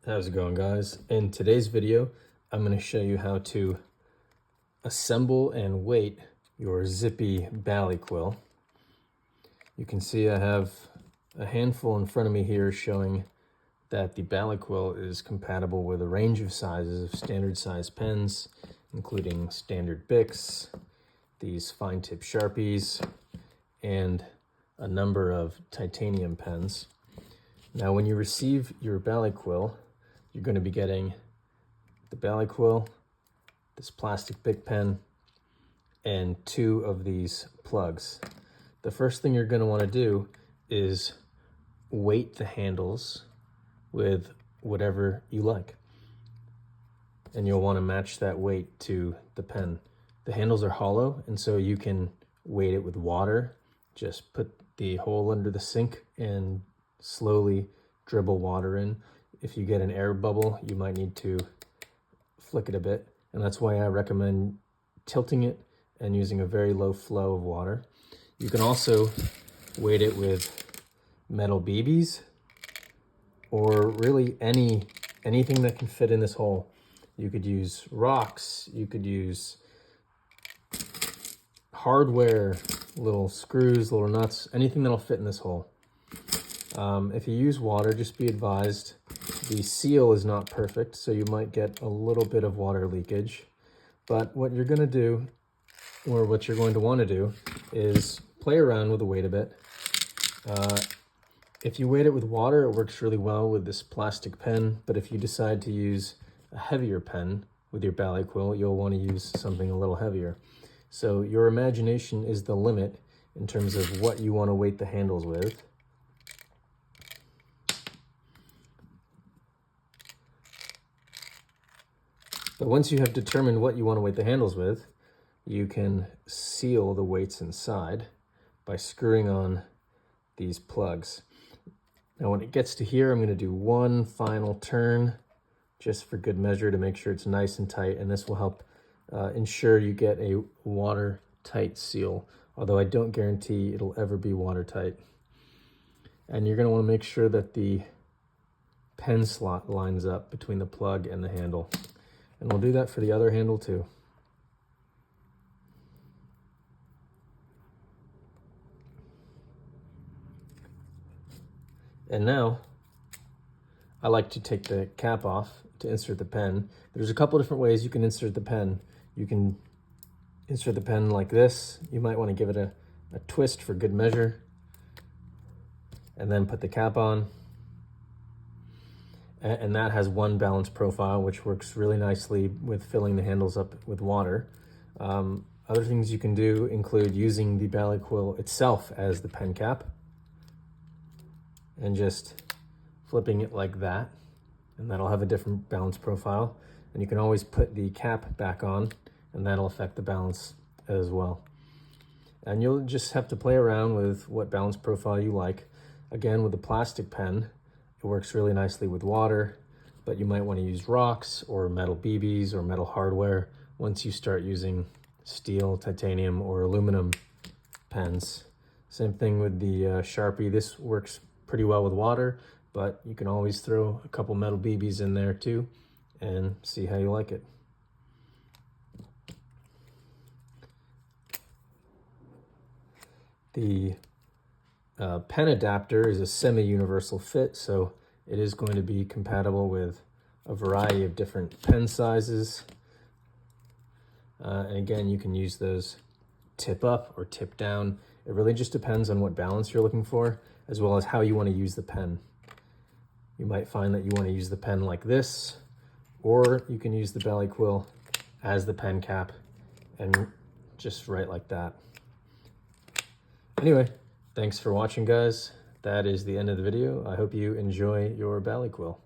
How's it going, guys? In today's video, I'm going to show you how to assemble and weight your Zippy BaliQuill. You can see I have a handful in front of me here showing that the BaliQuill is compatible with a range of sizes of standard size pens, including standard Bics, these fine tip Sharpies, and a number of titanium pens. Now, when you receive your BaliQuill, you're going to be getting the BaliQuill, this plastic Bic pen, and 2 of these plugs. The first thing you're going to want to do is weight the handles with whatever you like. And you'll want to match that weight to the pen. The handles are hollow, and so you can weight it with water. Just put the hole under the sink and slowly dribble water in. If you get an air bubble, you might need to flick it a bit, and that's why I recommend tilting it and using a very low flow of water. You can also weight it with metal BBs, or really anything that can fit in this hole. You could use rocks, you could use hardware, little screws, little nuts, anything that'll fit in this hole. If you use water, just be advised, the seal is not perfect, so you might get a little bit of water leakage. But what you're going to do, or what you're going to want to do, is play around with the weight a bit. If you weight it with water, it works really well with this plastic pen, but if you decide to use a heavier pen with your BaliQuill, you'll want to use something a little heavier. So your imagination is the limit in terms of what you want to weight the handles with. But once you have determined what you want to weight the handles with, you can seal the weights inside by screwing on these plugs. Now when it gets to here, I'm going to do one final turn just for good measure to make sure it's nice and tight, and this will help ensure you get a watertight seal, although I don't guarantee it'll ever be watertight. And you're going to want to make sure that the pen slot lines up between the plug and the handle. And we'll do that for the other handle too. And now, I like to take the cap off to insert the pen. There's a couple different ways you can insert the pen. You can insert the pen like this. You might want to give it a twist for good measure, and then put the cap on. And that has one balanced profile, which works really nicely with filling the handles up with water. Other things you can do include using the BaliQuill itself as the pen cap and just flipping it like that, and that'll have a different balance profile. And you can always put the cap back on, and that'll affect the balance as well. And you'll just have to play around with what balance profile you like. Again, with the plastic pen, it works really nicely with water, but you might want to use rocks or metal BBs or metal hardware once you start using steel, titanium, or aluminum pens. Same thing with the Sharpie. This works pretty well with water, but you can always throw a couple metal BBs in there too and see how you like it. The pen adapter is a semi-universal fit, so it is going to be compatible with a variety of different pen sizes. And again, you can use those tip up or tip down. It really just depends on what balance you're looking for, as well as how you want to use the pen. You might find that you want to use the pen like this, or you can use the BaliQuill as the pen cap and just write like that. Anyway, thanks for watching, guys. That is the end of the video. I hope you enjoy your BaliQuill.